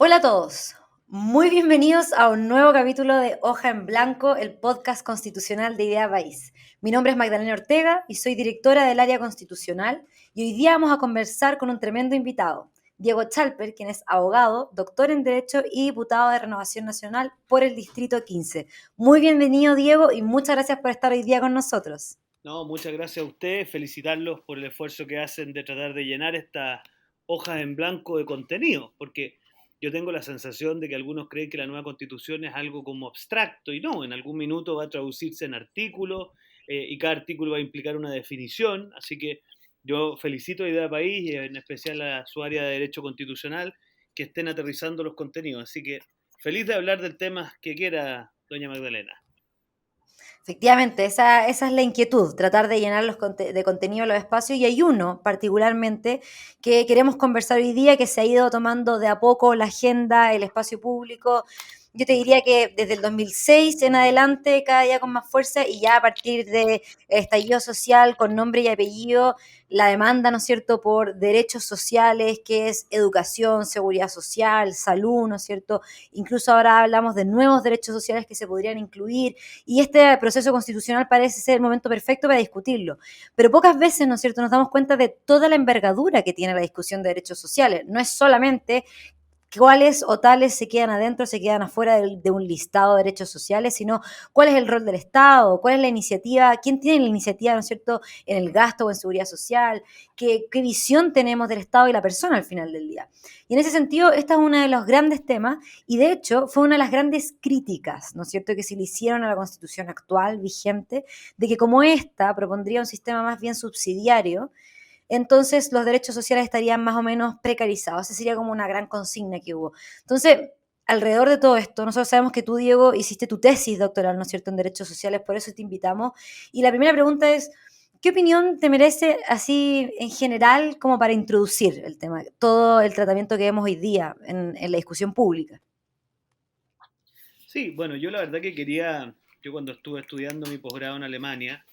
Hola a todos, muy bienvenidos a un nuevo capítulo de Hoja en Blanco, el podcast constitucional de Idea País. Mi nombre es Magdalena Ortega y soy directora del área constitucional y hoy día vamos a conversar con un tremendo invitado, Diego Chalper, quien es abogado, doctor en Derecho y diputado de Renovación Nacional por el Distrito 15. Muy bienvenido, Diego, y muchas gracias por estar hoy día con nosotros. No, muchas gracias a ustedes, felicitarlos por el esfuerzo que hacen de tratar de llenar estas hojas en blanco de contenido, porque yo tengo la sensación de que algunos creen que la nueva constitución es algo como abstracto y no, en algún minuto va a traducirse en artículos y cada artículo va a implicar una definición, así que yo felicito a Idea País y en especial a su área de Derecho Constitucional que estén aterrizando los contenidos, así que feliz de hablar del tema que quiera doña Magdalena. Efectivamente, esa es la inquietud, tratar de llenar de contenido los espacios y hay uno particularmente que queremos conversar hoy día que se ha ido tomando de a poco la agenda, el espacio público. Yo te diría que desde el 2006 en adelante, cada día con más fuerza y ya a partir del estallido social con nombre y apellido, la demanda, ¿no es cierto?, por derechos sociales, que es educación, seguridad social, salud, ¿no es cierto? Incluso ahora hablamos de nuevos derechos sociales que se podrían incluir y este proceso constitucional parece ser el momento perfecto para discutirlo. Pero pocas veces, ¿no es cierto?, nos damos cuenta de toda la envergadura que tiene la discusión de derechos sociales. No es solamente cuáles o tales se quedan adentro, se quedan afuera de un listado de derechos sociales, sino cuál es el rol del Estado, cuál es la iniciativa, quién tiene la iniciativa, ¿no es cierto?, en el gasto o en seguridad social, qué visión tenemos del Estado y la persona al final del día. Y en ese sentido, esta es uno de los grandes temas y de hecho fue una de las grandes críticas, ¿no es cierto?, que se le hicieron a la Constitución actual, vigente, de que como esta propondría un sistema más bien subsidiario, entonces los derechos sociales estarían más o menos precarizados. Esa sería como una gran consigna que hubo. Entonces, alrededor de todo esto, nosotros sabemos que tú, Diego, hiciste tu tesis doctoral, ¿no es cierto?, en derechos sociales, por eso te invitamos. Y la primera pregunta es, ¿qué opinión te merece así en general como para introducir el tema, todo el tratamiento que vemos hoy día en la discusión pública? Sí, bueno, yo la verdad que yo cuando estuve estudiando mi posgrado en Alemania,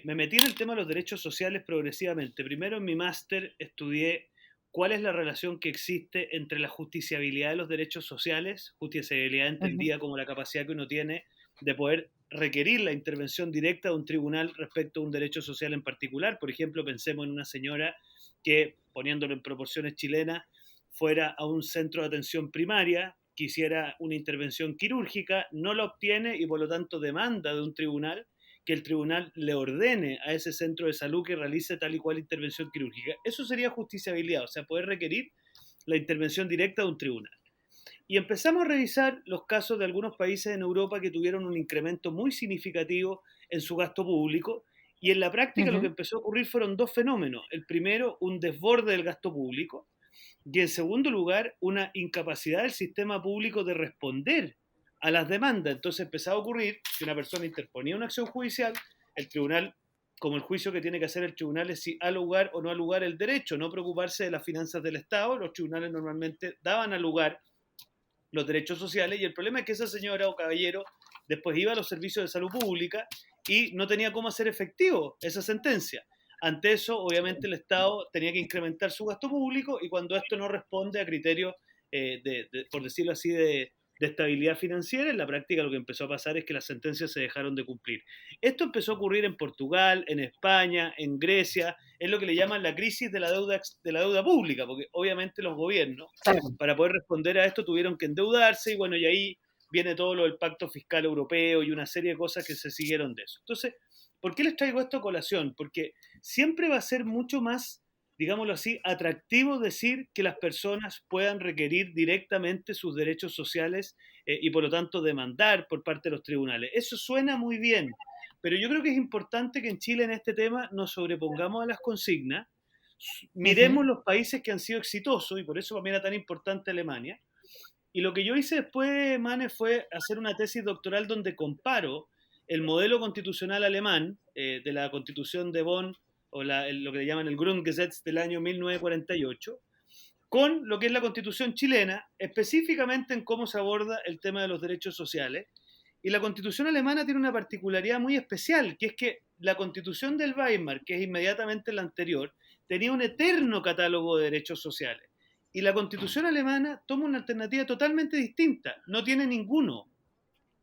me metí en el tema de los derechos sociales progresivamente. Primero en mi máster estudié cuál es la relación que existe entre la justiciabilidad de los derechos sociales, justiciabilidad Ujú. entendida como la capacidad que uno tiene de poder requerir la intervención directa de un tribunal respecto a un derecho social en particular. Por ejemplo, pensemos en una señora que, poniéndolo en proporciones chilenas, fuera a un centro de atención primaria, quisiera una intervención quirúrgica, no la obtiene y por lo tanto demanda de un tribunal que el tribunal le ordene a ese centro de salud que realice tal y cual intervención quirúrgica. Eso sería justiciabilidad, o sea, poder requerir la intervención directa de un tribunal. Y empezamos a revisar los casos de algunos países en Europa que tuvieron un incremento muy significativo en su gasto público. Y en la práctica lo que Ujú. empezó a ocurrir fueron dos fenómenos. El primero, un desborde del gasto público, y en segundo lugar, una incapacidad del sistema público de responder a las demandas. Entonces empezaba a ocurrir que una persona interponía una acción judicial, el tribunal, como el juicio que tiene que hacer el tribunal es si ha lugar o no ha lugar el derecho, no preocuparse de las finanzas del Estado, los tribunales normalmente daban a lugar los derechos sociales y el problema es que esa señora o caballero después iba a los servicios de salud pública y no tenía cómo hacer efectivo esa sentencia. Ante eso, obviamente, el Estado tenía que incrementar su gasto público y cuando esto no responde a criterios, por decirlo así, de estabilidad financiera, en la práctica lo que empezó a pasar es que las sentencias se dejaron de cumplir. Esto empezó a ocurrir en Portugal, en España, en Grecia, es lo que le llaman la crisis de la deuda pública, porque obviamente los gobiernos Claro. para poder responder a esto tuvieron que endeudarse y bueno, y ahí viene todo lo del pacto fiscal europeo y una serie de cosas que se siguieron de eso. Entonces, ¿por qué les traigo esto a colación? Porque siempre va a ser mucho más, digámoslo así, atractivo decir que las personas puedan requerir directamente sus derechos sociales y por lo tanto demandar por parte de los tribunales. Eso suena muy bien, pero yo creo que es importante que en Chile en este tema nos sobrepongamos a las consignas, Ujú. miremos los países que han sido exitosos, y por eso para mí era tan importante Alemania. Y lo que yo hice después, Mane, fue hacer una tesis doctoral donde comparo el modelo constitucional alemán de la Constitución de Bonn, o lo que le llaman el Grundgesetz del año 1948, con lo que es la Constitución chilena, específicamente en cómo se aborda el tema de los derechos sociales. Y la Constitución alemana tiene una particularidad muy especial, que es que la Constitución del Weimar, que es inmediatamente la anterior, tenía un eterno catálogo de derechos sociales. Y la Constitución alemana toma una alternativa totalmente distinta. No tiene ninguno.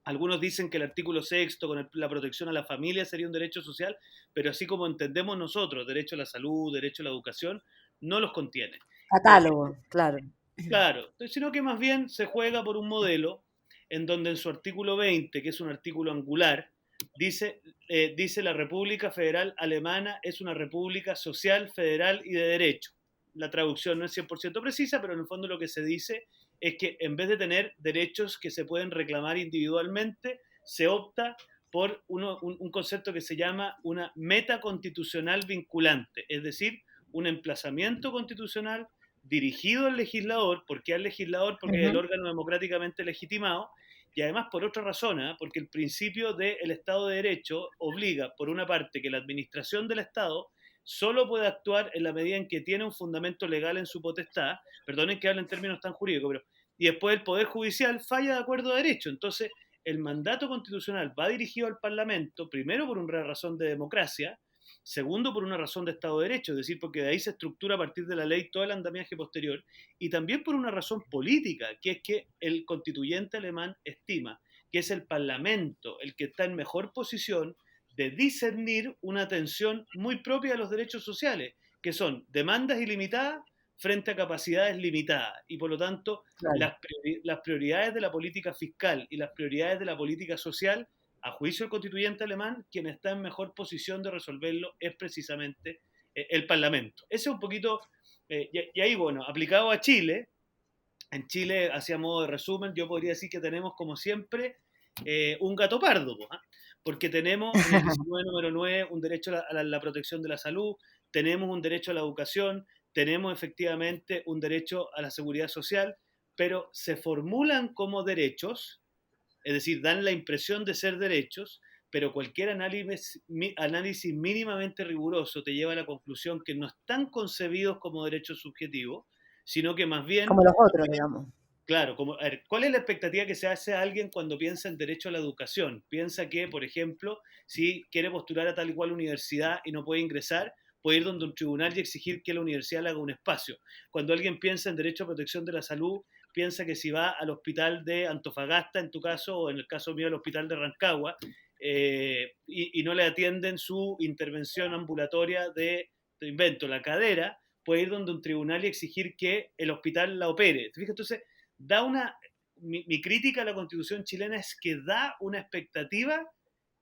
Algunos dicen que el artículo sexto con la protección a la familia sería un derecho social, pero así como entendemos nosotros, derecho a la salud, derecho a la educación, no los contiene. Catálogo, claro. Claro, sino que más bien se juega por un modelo en donde en su artículo 20, que es un artículo angular, dice la República Federal Alemana es una república social, federal y de derecho. La traducción no es 100% precisa, pero en el fondo lo que se dice es que en vez de tener derechos que se pueden reclamar individualmente, se opta por un concepto que se llama una meta constitucional vinculante, es decir, un emplazamiento constitucional dirigido al legislador. ¿Por qué al legislador? Porque es el Ujú. órgano democráticamente legitimado, y además por otra razón, porque el principio del Estado de Derecho obliga, por una parte, que la administración del Estado solo puede actuar en la medida en que tiene un fundamento legal en su potestad, perdonen que hable en términos tan jurídicos, pero y después el Poder Judicial falla de acuerdo a derecho. Entonces, el mandato constitucional va dirigido al Parlamento, primero por una razón de democracia, segundo por una razón de Estado de Derecho, es decir, porque de ahí se estructura a partir de la ley todo el andamiaje posterior, y también por una razón política, que es que el constituyente alemán estima que es el Parlamento el que está en mejor posición de discernir una atención muy propia a los derechos sociales, que son demandas ilimitadas frente a capacidades limitadas, y por lo tanto Claro. las prioridades de la política fiscal y las prioridades de la política social, a juicio del constituyente alemán, quien está en mejor posición de resolverlo es precisamente el Parlamento. Ese es un poquito, y ahí, bueno, aplicado a Chile, en Chile, hacia modo de resumen, yo podría decir que tenemos, como siempre, un gato pardo, ¿ah? Porque tenemos en el 19 número 9 un derecho a la protección de la salud, tenemos un derecho a la educación, tenemos efectivamente un derecho a la seguridad social, pero se formulan como derechos, es decir, dan la impresión de ser derechos, pero cualquier análisis mínimamente riguroso te lleva a la conclusión que no están concebidos como derechos subjetivos, sino que más bien, Como los otros, digamos. claro, como, a ver, ¿cuál es la expectativa que se hace a alguien cuando piensa en derecho a la educación? Piensa que, por ejemplo, si quiere postular a tal y cual universidad y no puede ingresar, puede ir donde un tribunal y exigir que la universidad le haga un espacio. Cuando alguien piensa en derecho a protección de la salud, piensa que si va al hospital de Antofagasta, en tu caso, o en el caso mío, al hospital de Rancagua, y no le atienden su intervención ambulatoria de invento, la cadera, puede ir donde un tribunal y exigir que el hospital la opere. ¿Te fijas? Entonces, da una, mi crítica a la constitución chilena es que da una expectativa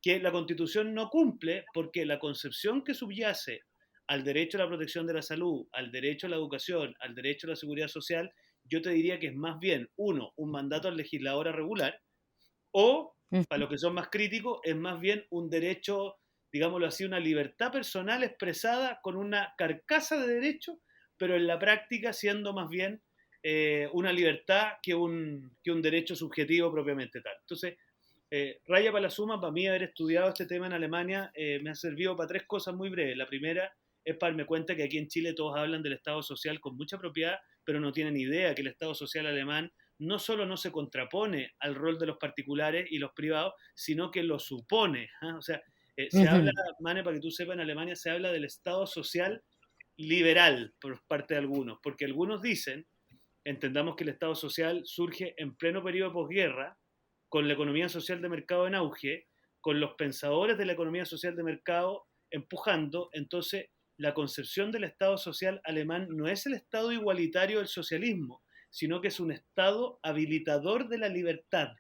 que la constitución no cumple, porque la concepción que subyace al derecho a la protección de la salud, al derecho a la educación, al derecho a la seguridad social, yo te diría que es más bien, uno, un mandato al legislador a regular, o, para los que son más críticos, es más bien un derecho, digámoslo así, una libertad personal expresada con una carcasa de derecho, pero en la práctica siendo más bien una libertad que un derecho subjetivo propiamente tal. Entonces, raya para la suma, para mí haber estudiado este tema en Alemania me ha servido para tres cosas muy breves. La primera es para darme cuenta que aquí en Chile todos hablan del Estado social con mucha propiedad, pero no tienen idea que el Estado social alemán no solo no se contrapone al rol de los particulares y los privados, sino que lo supone. ¿Eh? O sea, se habla, Ujú. Mane, para que tú sepas, en Alemania se habla del Estado social liberal por parte de algunos, porque algunos dicen, entendamos que el Estado social surge en pleno periodo de posguerra, con la economía social de mercado en auge, con los pensadores de la economía social de mercado empujando, entonces la concepción del Estado social alemán no es el Estado igualitario del socialismo, sino que es un Estado habilitador de la libertad.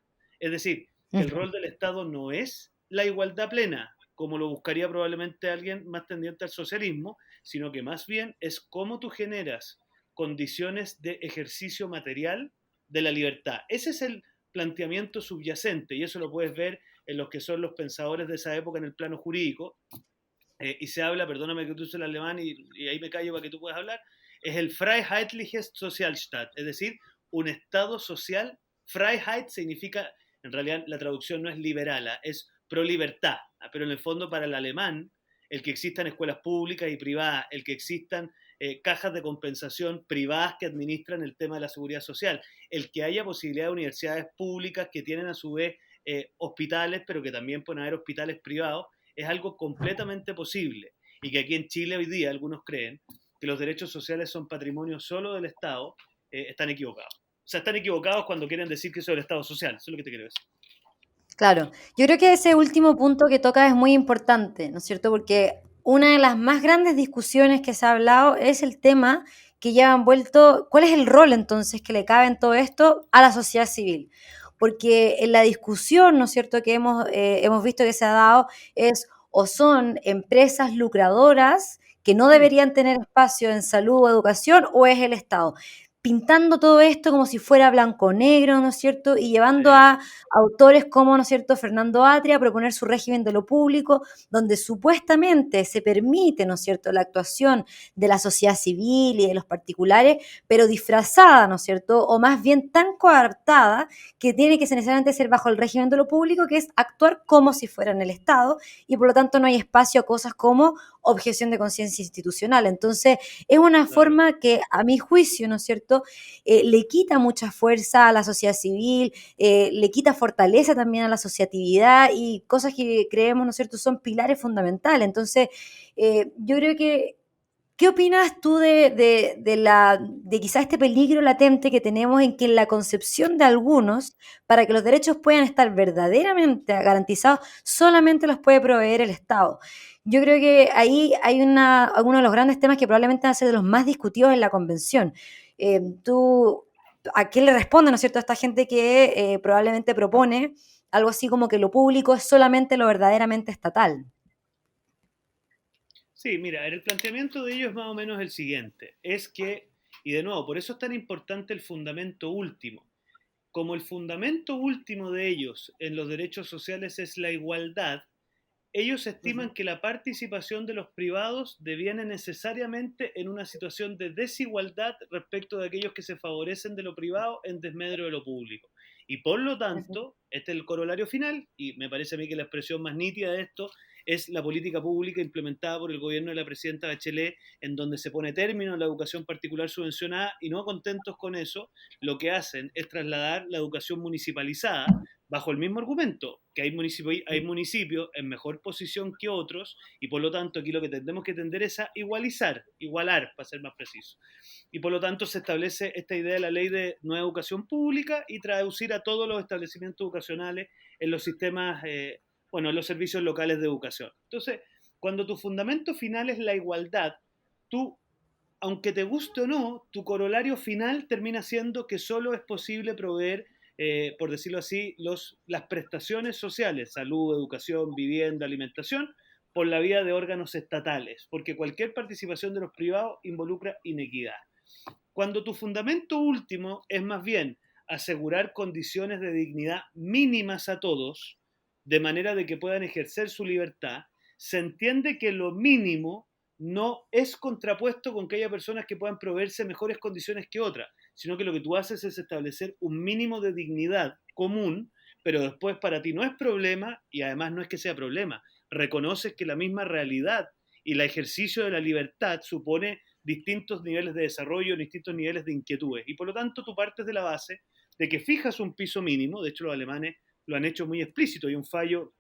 Es decir, que el Ujú. rol del Estado no es la igualdad plena, como lo buscaría probablemente alguien más tendiente al socialismo, sino que más bien es cómo tú generas condiciones de ejercicio material de la libertad. Ese es el planteamiento subyacente, y eso lo puedes ver en los que son los pensadores de esa época en el plano jurídico, y se habla, perdóname que tú uses el alemán y ahí me callo para que tú puedas hablar, es el Freiheitliches Sozialstaat, es decir, un Estado social. Freiheit significa, en realidad la traducción no es liberala, es pro libertad, pero en el fondo para el alemán, el que existan escuelas públicas y privadas, el que existan cajas de compensación privadas que administran el tema de la seguridad social, el que haya posibilidad de universidades públicas que tienen a su vez hospitales, pero que también pueden haber hospitales privados, es algo completamente posible, y que aquí en Chile hoy día algunos creen que los derechos sociales son patrimonio solo del Estado, están equivocados. O sea, están equivocados cuando quieren decir que eso es el Estado social. Eso es lo que te quiero decir. Claro, yo creo que ese último punto que toca es muy importante, ¿no es cierto? Porque una de las más grandes discusiones que se ha hablado es el tema que ya han vuelto, ¿cuál es el rol entonces que le cabe en todo esto a la sociedad civil? Porque en la discusión, ¿no es cierto?, que hemos visto que se ha dado es o son empresas lucradoras que no Mm, deberían tener espacio en salud o educación, o es el Estado pintando todo esto como si fuera blanco-negro, ¿no es cierto? Y llevando eh, a autores como, ¿no es cierto?, Fernando Atria a proponer su régimen de lo público, donde supuestamente se permite, ¿no es cierto?, la actuación de la sociedad civil y de los particulares, pero disfrazada, ¿no es cierto?, o más bien tan coartada que tiene que necesariamente ser bajo el régimen de lo público, que es actuar como si fuera en el Estado, y por lo tanto no hay espacio a cosas como objeción de conciencia institucional. Entonces, es una claro. forma que, a mi juicio, ¿no es cierto?, le quita mucha fuerza a la sociedad civil, le quita fortaleza también a la asociatividad y cosas que creemos, ¿no es cierto?, son pilares fundamentales. Entonces, yo creo que, ¿qué opinas tú de quizá este peligro latente que tenemos en que en la concepción de algunos, para que los derechos puedan estar verdaderamente garantizados, solamente los puede proveer el Estado? Yo creo que ahí hay uno de los grandes temas que probablemente van a ser de los más discutidos en la convención. Tú, ¿a qué le responde, no es cierto?, a esta gente que probablemente propone algo así como que lo público es solamente lo verdaderamente estatal. Sí, mira, el planteamiento de ellos es más o menos el siguiente. Es que, y de nuevo, por eso es tan importante el fundamento último. Como el fundamento último de ellos en los derechos sociales es la igualdad, ellos estiman Ujú. que la participación de los privados deviene necesariamente en una situación de desigualdad respecto de aquellos que se favorecen de lo privado en desmedro de lo público. Y por lo Ujú. tanto, este es el corolario final, y me parece a mí que la expresión más nítida de esto es la política pública implementada por el gobierno de la presidenta Bachelet, en donde se pone término a la educación particular subvencionada, y no contentos con eso, lo que hacen es trasladar la educación municipalizada bajo el mismo argumento, que hay municipios en mejor posición que otros, y por lo tanto aquí lo que tenemos que tender es a igualar, para ser más preciso. Y por lo tanto se establece esta idea de la ley de nueva educación pública y traducir a todos los establecimientos educacionales en los sistemas, en los servicios locales de educación. Entonces, cuando tu fundamento final es la igualdad, tú, aunque te guste o no, tu corolario final termina siendo que solo es posible proveer, por decirlo así, las prestaciones sociales, salud, educación, vivienda, alimentación, por la vía de órganos estatales, porque cualquier participación de los privados involucra inequidad. Cuando tu fundamento último es más bien asegurar condiciones de dignidad mínimas a todos, de manera de que puedan ejercer su libertad, se entiende que lo mínimo no es contrapuesto con que haya personas que puedan proveerse mejores condiciones que otras, sino que lo que tú haces es establecer un mínimo de dignidad común, pero después para ti no es problema y además no es que sea problema. Reconoces que la misma realidad y el ejercicio de la libertad supone distintos niveles de desarrollo, distintos niveles de inquietudes. Y por lo tanto tú partes de la base de que fijas un piso mínimo, de hecho los alemanes lo han hecho muy explícito, hay un fallo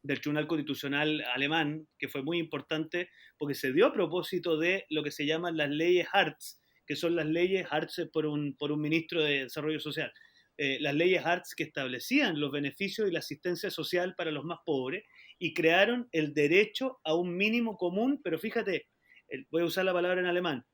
del Tribunal Constitucional alemán que fue muy importante porque se dio a propósito de lo que se llaman las leyes Hartz, que son las leyes Hartz por un ministro de Desarrollo Social. Las leyes Hartz que establecían los beneficios y la asistencia social para los más pobres y crearon el derecho a un mínimo común, pero fíjate, voy a usar la palabra en alemán,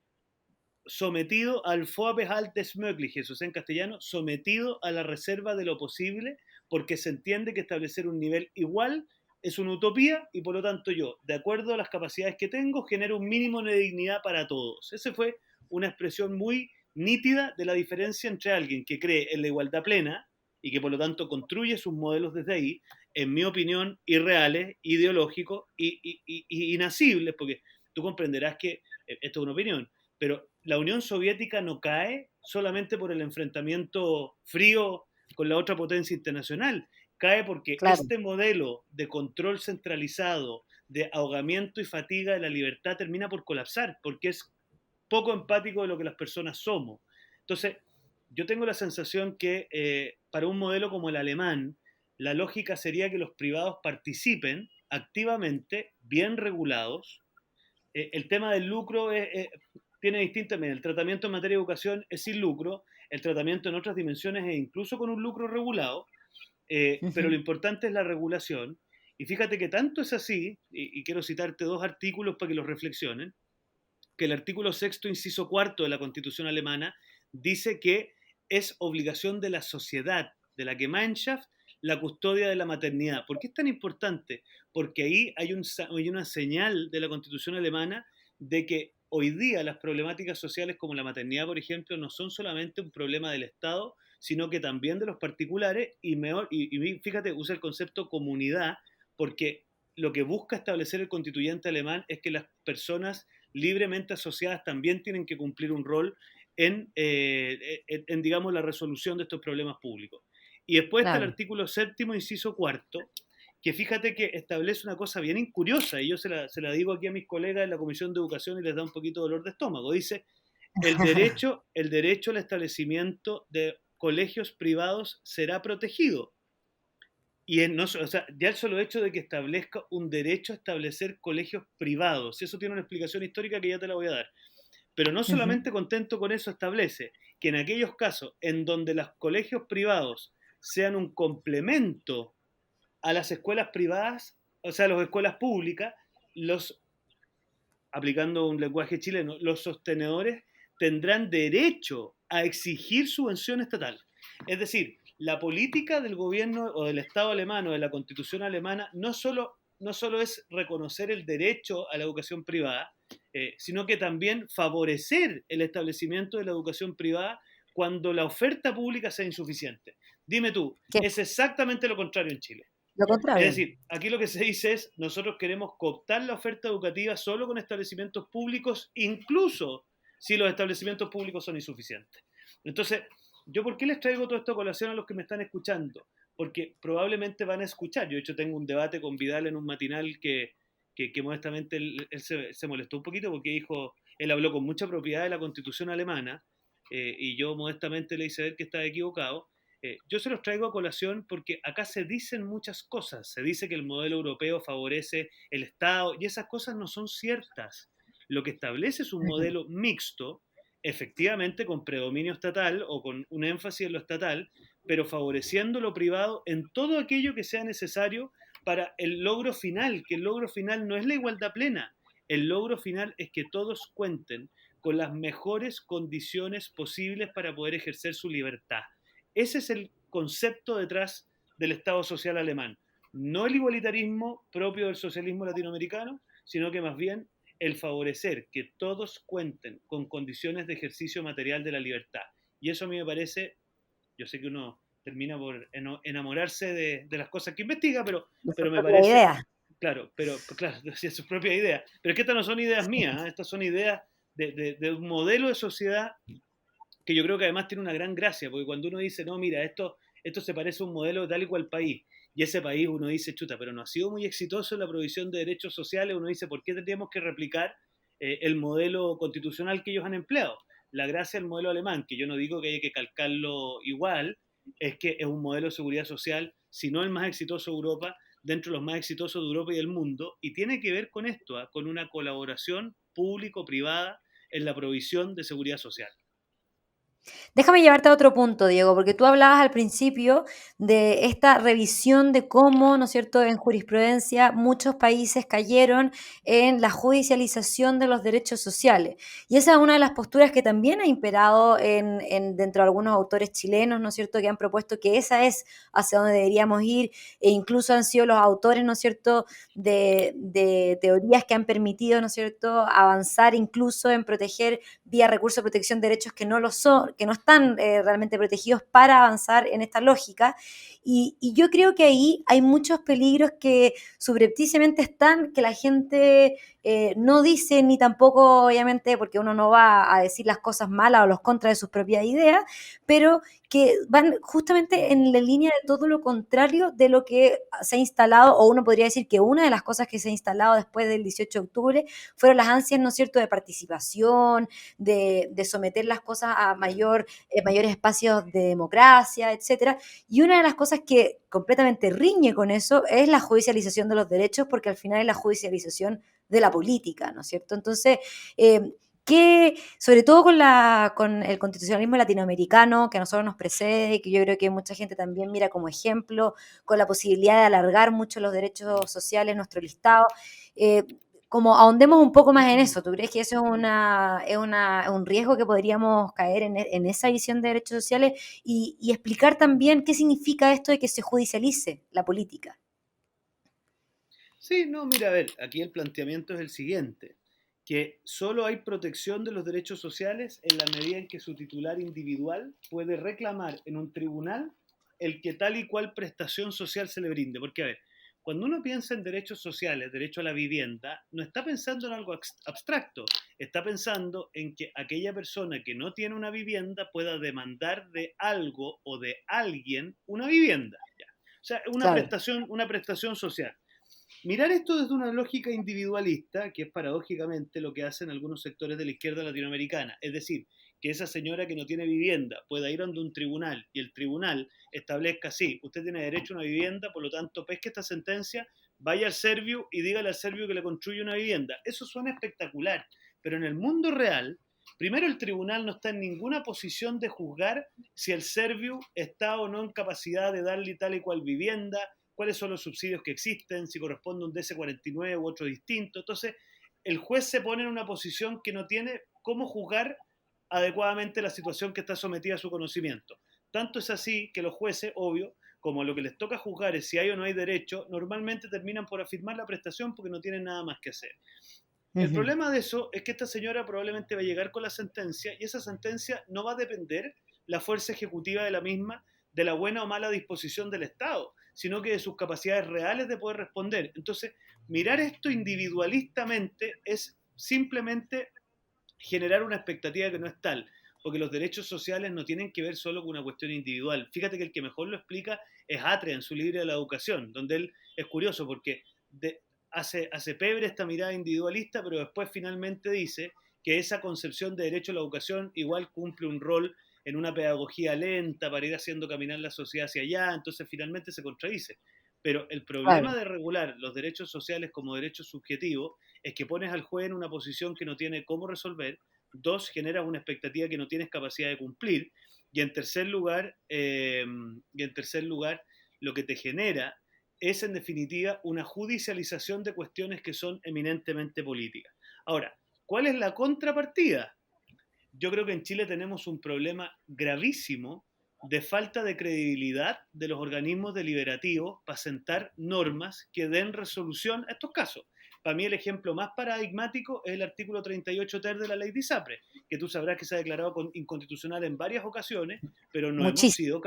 sometido al Vorbehalt des Möglichen, eso es en castellano, sometido a la reserva de lo posible, porque se entiende que establecer un nivel igual es una utopía y por lo tanto yo, de acuerdo a las capacidades que tengo, genero un mínimo de dignidad para todos. Esa fue una expresión muy nítida de la diferencia entre alguien que cree en la igualdad plena y que por lo tanto construye sus modelos desde ahí, en mi opinión, irreales, ideológicos y inacibles, porque tú comprenderás que esto es una opinión, pero la Unión Soviética no cae solamente por el enfrentamiento frío con la otra potencia internacional, cae porque Claro. este modelo de control centralizado, de ahogamiento y fatiga de la libertad termina por colapsar, porque es poco empático de lo que las personas somos. Entonces, yo tengo la sensación que para un modelo como el alemán, la lógica sería que los privados participen activamente, bien regulados. El tema del lucro tiene distintas medidas. El tratamiento en materia de educación es sin lucro, el tratamiento en otras dimensiones es incluso con un lucro regulado, pero lo Ujú. importante es la regulación. Y fíjate que tanto es así, y quiero citarte dos artículos para que los reflexionen, que el artículo sexto, inciso cuarto de la Constitución alemana dice que es obligación de la sociedad, de la Gemeinschaft, la custodia de la maternidad. ¿Por qué es tan importante? Porque ahí hay una señal de la Constitución alemana de que hoy día las problemáticas sociales como la maternidad, por ejemplo, no son solamente un problema del Estado, sino que también de los particulares y fíjate, usa el concepto comunidad, porque lo que busca establecer el constituyente alemán es que las personas libremente asociadas también tienen que cumplir un rol digamos, la resolución de estos problemas públicos. Y después está el Claro. artículo séptimo, inciso cuarto, que fíjate que establece una cosa bien curiosa, y yo se la digo aquí a mis colegas en la Comisión de Educación y les da un poquito de dolor de estómago. Dice, el derecho al establecimiento de colegios privados será protegido. No, o sea, ya el solo hecho de que establezca un derecho a establecer colegios privados, eso tiene una explicación histórica que ya te la voy a dar. Pero no Ujú. solamente contento con eso, establece que en aquellos casos en donde los colegios privados sean un complemento a las escuelas privadas, o sea, a las escuelas públicas, los, aplicando un lenguaje chileno, los sostenedores tendrán derecho a exigir subvención estatal. Es decir, la política del gobierno o del Estado alemán o de la Constitución alemana no solo es reconocer el derecho a la educación privada, sino que también favorecer el establecimiento de la educación privada cuando la oferta pública sea insuficiente. Dime tú, Que es exactamente lo contrario en Chile. lo Es contrario. decir, aquí lo que se dice es, nosotros queremos cooptar la oferta educativa solo con establecimientos públicos, incluso si los establecimientos públicos son insuficientes. Entonces, ¿yo por qué les traigo todo esto a colación a los que me están escuchando? Porque probablemente van a escuchar. Yo, de hecho, tengo un debate con Vidal en un matinal que modestamente él se molestó un poquito porque él habló con mucha propiedad de la Constitución alemana, y yo modestamente le hice ver que estaba equivocado. Yo se los traigo a colación porque acá se dicen muchas cosas. Se dice que el modelo europeo favorece el Estado y esas cosas no son ciertas. Lo que establece es un Ujú. modelo mixto, efectivamente con predominio estatal o con un énfasis en lo estatal, pero favoreciendo lo privado en todo aquello que sea necesario para el logro final, que el logro final no es la igualdad plena, el logro final es que todos cuenten con las mejores condiciones posibles para poder ejercer su libertad. Ese es el concepto detrás del Estado social alemán. No el igualitarismo propio del socialismo latinoamericano, sino que más bien el favorecer que todos cuenten con condiciones de ejercicio material de la libertad. Y eso a mí me parece, yo sé que uno termina por enamorarse de las cosas que investiga, pero, De su pero me propia parece, idea. claro, claro, es su propia idea. Pero es que estas no son ideas mías, ¿eh? Estas son ideas de un modelo de sociedad que yo creo que además tiene una gran gracia, porque cuando uno dice, no, mira, esto se parece a un modelo de tal y cual país, y ese país uno dice, chuta, pero no ha sido muy exitoso en la provisión de derechos sociales, uno dice, ¿por qué tendríamos que replicar el modelo constitucional que ellos han empleado? La gracia del modelo alemán, que yo no digo que haya que calcarlo igual, es que es un modelo de seguridad social, si no el más exitoso de Europa, dentro de los más exitosos de Europa y del mundo, y tiene que ver con esto, ¿eh? Con una colaboración público-privada en la provisión de seguridad social. Déjame llevarte a otro punto, Diego, porque tú hablabas al principio de esta revisión de cómo, ¿no es cierto?, en jurisprudencia muchos países cayeron en la judicialización de los derechos sociales. Y esa es una de las posturas que también ha imperado dentro de algunos autores chilenos, ¿no es cierto?, que han propuesto que esa es hacia donde deberíamos ir, e incluso han sido los autores, ¿no es cierto?, de teorías que han permitido, ¿no es cierto?, avanzar incluso en proteger vía recurso de protección de derechos que no lo son, que no están realmente protegidos para avanzar en esta lógica. Y yo creo que ahí hay muchos peligros que subrepticiamente están, que la gente no dice, ni tampoco, obviamente, porque uno no va a decir las cosas malas o los contras de sus propias ideas, pero que van justamente en la línea de todo lo contrario de lo que se ha instalado, o uno podría decir que una de las cosas que se ha instalado después del 18 de octubre fueron las ansias, ¿no es cierto?, de participación, de someter las cosas a mayores espacios de democracia, etcétera. Y una de las cosas que completamente riñe con eso es la judicialización de los derechos, porque al final es la judicialización de la política, ¿no es cierto? Entonces, sobre todo con el constitucionalismo latinoamericano que a nosotros nos precede y que yo creo que mucha gente también mira como ejemplo, con la posibilidad de alargar mucho los derechos sociales, nuestro listado, eh, como ahondemos un poco más en eso. ¿Tú crees que eso es un riesgo que podríamos caer en esa visión de derechos sociales y explicar también qué significa esto de que se judicialice la política? Sí, no, mira, a ver, aquí el planteamiento es el siguiente, que solo hay protección de los derechos sociales en la medida en que su titular individual puede reclamar en un tribunal el que tal y cual prestación social se le brinde. Porque, a ver, cuando uno piensa en derechos sociales, derecho a la vivienda, no está pensando en algo abstracto, está pensando en que aquella persona que no tiene una vivienda pueda demandar de algo o de alguien una vivienda. ¿Ya? O sea, Claro, una prestación social. Mirar esto desde una lógica individualista, que es paradójicamente lo que hacen algunos sectores de la izquierda latinoamericana, es decir, que esa señora que no tiene vivienda pueda ir ante un tribunal y el tribunal establezca, sí, usted tiene derecho a una vivienda, por lo tanto, pesque esta sentencia, vaya al Servio y dígale al Servio que le construye una vivienda. Eso suena espectacular, pero en el mundo real, primero el tribunal no está en ninguna posición de juzgar si el Servio está o no en capacidad de darle tal y cual vivienda, cuáles son los subsidios que existen, si corresponde un DC-49 u otro distinto. Entonces, el juez se pone en una posición que no tiene cómo juzgar adecuadamente la situación que está sometida a su conocimiento. Tanto es así que los jueces, obvio, como lo que les toca juzgar es si hay o no hay derecho, normalmente terminan por afirmar la prestación porque no tienen nada más que hacer. El ujú, problema de eso es que esta señora probablemente va a llegar con la sentencia y esa sentencia no va a depender la fuerza ejecutiva de la misma de la buena o mala disposición del Estado, sino que de sus capacidades reales de poder responder. Entonces, mirar esto individualistamente es simplemente generar una expectativa que no es tal, porque los derechos sociales no tienen que ver solo con una cuestión individual. Fíjate que el que mejor lo explica es Atria en su libro de la educación, donde él es curioso porque hace pebre esta mirada individualista, pero después finalmente dice que esa concepción de derecho a la educación igual cumple un rol en una pedagogía lenta para ir haciendo caminar la sociedad hacia allá, entonces finalmente se contradice. Pero el problema claro. de regular los derechos sociales como derechos subjetivos es que pones al juez en una posición que no tiene cómo resolver, dos, generas una expectativa que no tienes capacidad de cumplir, y en tercer lugar lo que te genera es en definitiva una judicialización de cuestiones que son eminentemente políticas. Ahora, ¿cuál es la contrapartida? Yo creo que en Chile tenemos un problema gravísimo de falta de credibilidad de los organismos deliberativos para sentar normas que den resolución a estos casos. Para mí el ejemplo más paradigmático es el artículo 38 ter de la ley de ISAPRE, que tú sabrás que se ha declarado inconstitucional en varias ocasiones, pero Muchísimo.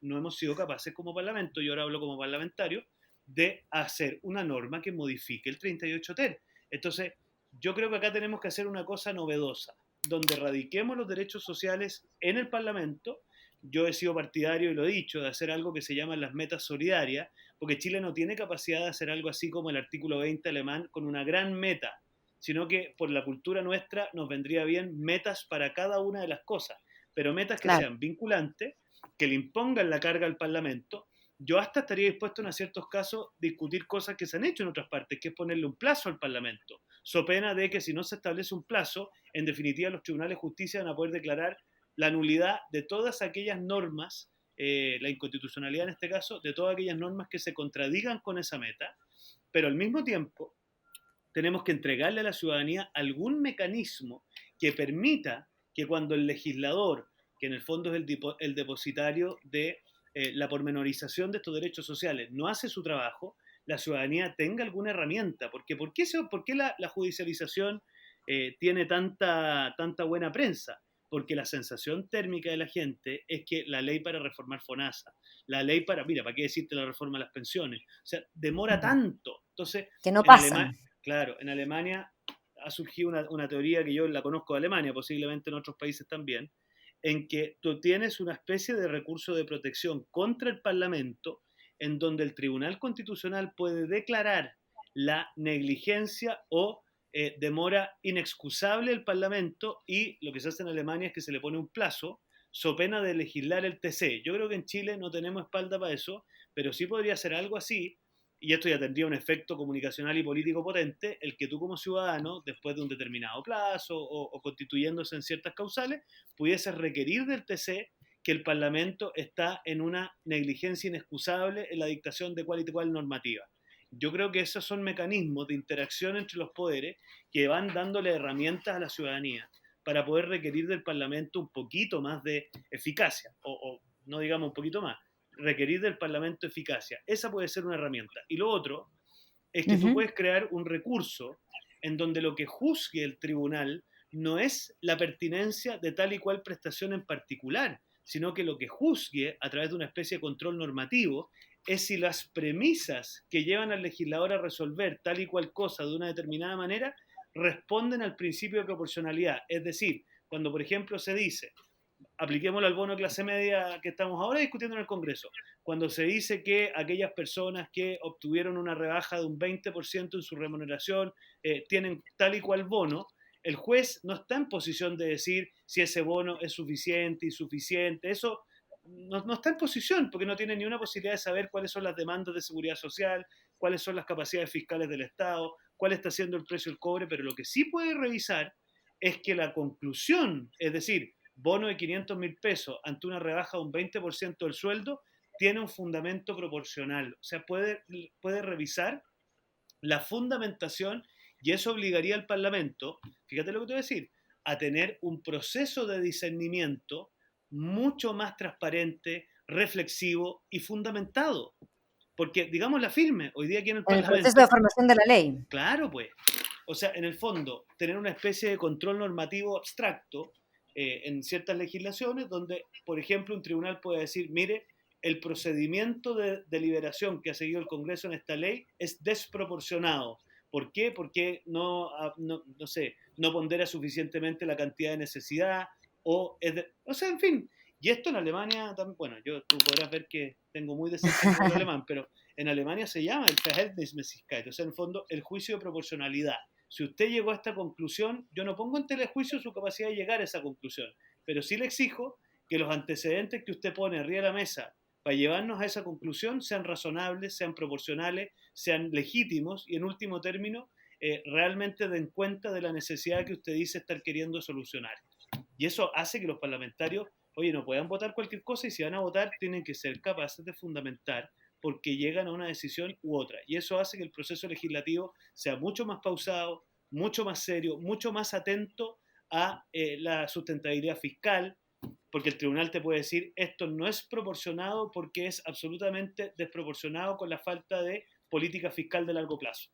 no hemos sido capaces como parlamento, yo ahora hablo como parlamentario, de hacer una norma que modifique el 38 ter. Entonces, yo creo que acá tenemos que hacer una cosa novedosa donde radiquemos los derechos sociales en el Parlamento. Yo he sido partidario, y lo he dicho, de hacer algo que se llaman las metas solidarias, porque Chile no tiene capacidad de hacer algo así como el artículo 20 alemán con una gran meta, sino que por la cultura nuestra nos vendría bien metas para cada una de las cosas, pero metas que Claro. sean vinculantes, que le impongan la carga al Parlamento. Yo hasta estaría dispuesto en ciertos casos a discutir cosas que se han hecho en otras partes, que es ponerle un plazo al Parlamento, so pena de que si no se establece un plazo, en definitiva los tribunales de justicia van a poder declarar la nulidad de todas aquellas normas, la inconstitucionalidad en este caso, de todas aquellas normas que se contradigan con esa meta, pero al mismo tiempo tenemos que entregarle a la ciudadanía algún mecanismo que permita que cuando el legislador, que en el fondo es el depositario de la pormenorización de estos derechos sociales, no hace su trabajo, la ciudadanía tenga alguna herramienta. Porque, ¿por qué la judicialización tiene tanta buena prensa? Porque la sensación térmica de la gente es que la ley para reformar FONASA, la ley mira, ¿para qué decirte la reforma de las pensiones? O sea, demora Ujú. tanto. Entonces, Que no en pasan. Alemania, claro, en Alemania ha surgido una teoría que yo la conozco de Alemania, posiblemente en otros países también, en que tú tienes una especie de recurso de protección contra el Parlamento, en donde el Tribunal Constitucional puede declarar la negligencia o demora inexcusable del Parlamento, y lo que se hace en Alemania es que se le pone un plazo so pena de legislar el TC. Yo creo que en Chile no tenemos espalda para eso, pero sí podría ser algo así, y esto ya tendría un efecto comunicacional y político potente, el que tú como ciudadano, después de un determinado plazo o constituyéndose en ciertas causales, pudieses requerir del TC que el Parlamento está en una negligencia inexcusable en la dictación de cual y cual normativa. Yo creo que esos son mecanismos de interacción entre los poderes que van dándole herramientas a la ciudadanía para poder requerir del Parlamento un poquito más de eficacia, o no digamos un poquito más, requerir del Parlamento eficacia. Esa puede ser una herramienta. Y lo otro es que tú Ujú. puedes crear un recurso en donde lo que juzgue el tribunal no es la pertinencia de tal y cual prestación en particular, sino que lo que juzgue a través de una especie de control normativo es si las premisas que llevan al legislador a resolver tal y cual cosa de una determinada manera responden al principio de proporcionalidad. Es decir, cuando por ejemplo se dice, apliquémoslo al bono de clase media que estamos ahora discutiendo en el Congreso, cuando se dice que aquellas personas que obtuvieron una rebaja de un 20% en su remuneración tienen tal y cual bono, el juez no está en posición de decir si ese bono es suficiente, insuficiente, eso no está en posición porque no tiene ni una posibilidad de saber cuáles son las demandas de seguridad social, cuáles son las capacidades fiscales del Estado, cuál está siendo el precio del cobre, pero lo que sí puede revisar es que la conclusión, es decir, bono de 500.000 pesos ante una rebaja de un 20% del sueldo, tiene un fundamento proporcional. O sea, puede revisar la fundamentación y eso obligaría al Parlamento, fíjate lo que te voy a decir, a tener un proceso de discernimiento mucho más transparente, reflexivo y fundamentado. Porque, digamos la firme, hoy día aquí en el En el proceso de Parlamento, formación de la ley. claro, pues, o sea, en el fondo, tener una especie de control normativo abstracto en ciertas legislaciones donde, por ejemplo, un tribunal puede decir, mire, el procedimiento de deliberación que ha seguido el Congreso en esta ley es desproporcionado. ¿Por qué? Porque no sé, no pondera suficientemente la cantidad de necesidad o sea, en fin. Y esto en Alemania, bueno, tú podrás ver que tengo muy de cerca el modelo alemán, pero en Alemania se llama el Verhältnismäßigkeit, o sea, en el fondo, el juicio de proporcionalidad. Si usted llegó a esta conclusión, yo no pongo en telejuicio su capacidad de llegar a esa conclusión, pero sí le exijo que los antecedentes que usted pone arriba de la mesa para llevarnos a esa conclusión sean razonables, sean proporcionales, sean legítimos y en último término realmente den cuenta de la necesidad que usted dice estar queriendo solucionar. Y eso hace que los parlamentarios, oye, no puedan votar cualquier cosa y si van a votar tienen que ser capaces de fundamentar porque llegan a una decisión u otra. Y eso hace que el proceso legislativo sea mucho más pausado, mucho más serio, mucho más atento a la sustentabilidad fiscal, porque el tribunal te puede decir esto no es proporcionado porque es absolutamente desproporcionado con la falta de política fiscal de largo plazo.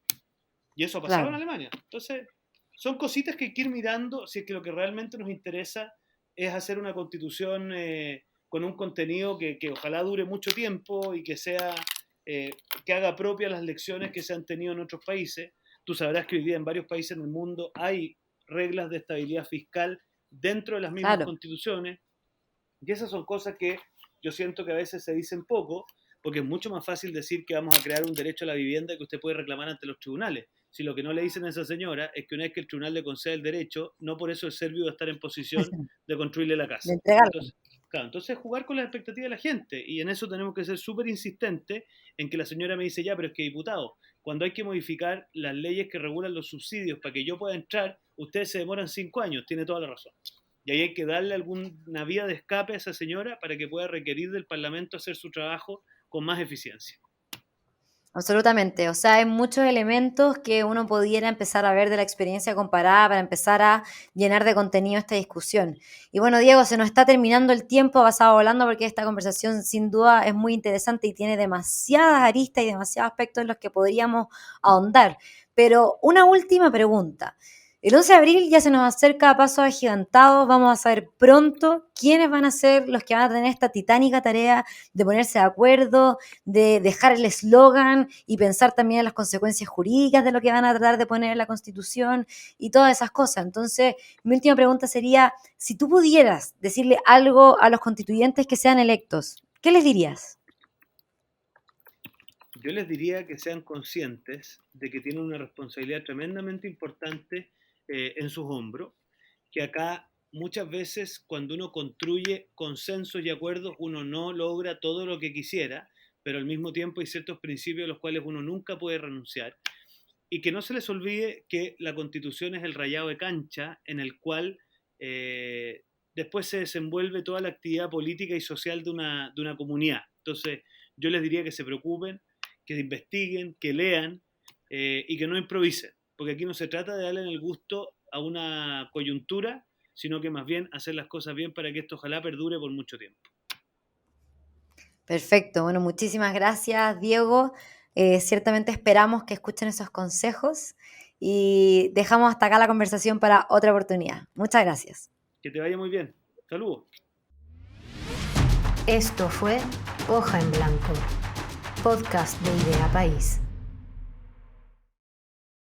Y eso ha pasado en Claro. Alemania. Entonces, son cositas que hay que ir mirando si es que lo que realmente nos interesa es hacer una constitución con un contenido que ojalá dure mucho tiempo y que sea que haga propias las lecciones que se han tenido en otros países. Tú sabrás que hoy día en varios países en el mundo hay reglas de estabilidad fiscal dentro de las mismas Claro. constituciones y esas son cosas que yo siento que a veces se dicen poco, porque es mucho más fácil decir que vamos a crear un derecho a la vivienda que usted puede reclamar ante los tribunales. Si lo que no le dicen a esa señora es que una vez que el tribunal le concede el derecho, no por eso es servido de estar en posición de construirle la De casa. entregarlo. Entonces, claro, entonces jugar con las expectativas de la gente y en eso tenemos que ser súper insistentes en que la señora me dice, ya, pero es que diputado, cuando hay que modificar las leyes que regulan los subsidios para que yo pueda entrar, ustedes se demoran 5 años, tiene toda la razón. Y ahí hay que darle alguna vía de escape a esa señora para que pueda requerir del Parlamento hacer su trabajo con más eficiencia. Absolutamente. O sea, hay muchos elementos que uno pudiera empezar a ver de la experiencia comparada para empezar a llenar de contenido esta discusión. Y bueno, Diego, se nos está terminando el tiempo, ha pasado volando porque esta conversación sin duda es muy interesante y tiene demasiadas aristas y demasiados aspectos en los que podríamos ahondar. Pero una última pregunta. El 11 de abril ya se nos acerca a pasos agigantados, vamos a saber pronto quiénes van a ser los que van a tener esta titánica tarea de ponerse de acuerdo, de dejar el eslogan y pensar también en las consecuencias jurídicas de lo que van a tratar de poner en la Constitución y todas esas cosas. Entonces, mi última pregunta sería, si tú pudieras decirle algo a los constituyentes que sean electos, ¿qué les dirías? Yo les diría que sean conscientes de que tienen una responsabilidad tremendamente importante en sus hombros, que acá muchas veces cuando uno construye consensos y acuerdos uno no logra todo lo que quisiera, pero al mismo tiempo hay ciertos principios a los cuales uno nunca puede renunciar. Y que no se les olvide que la Constitución es el rayado de cancha en el cual después se desenvuelve toda la actividad política y social de una comunidad. Entonces, yo les diría que se preocupen, que investiguen, que lean y que no improvisen, porque aquí no se trata de darle el gusto a una coyuntura, sino que más bien hacer las cosas bien para que esto ojalá perdure por mucho tiempo. Perfecto, bueno, muchísimas gracias, Diego. Ciertamente esperamos que escuchen esos consejos y dejamos hasta acá la conversación para otra oportunidad. Muchas gracias. Que te vaya muy bien. Saludos. Esto fue Hoja en Blanco, podcast de Idea País.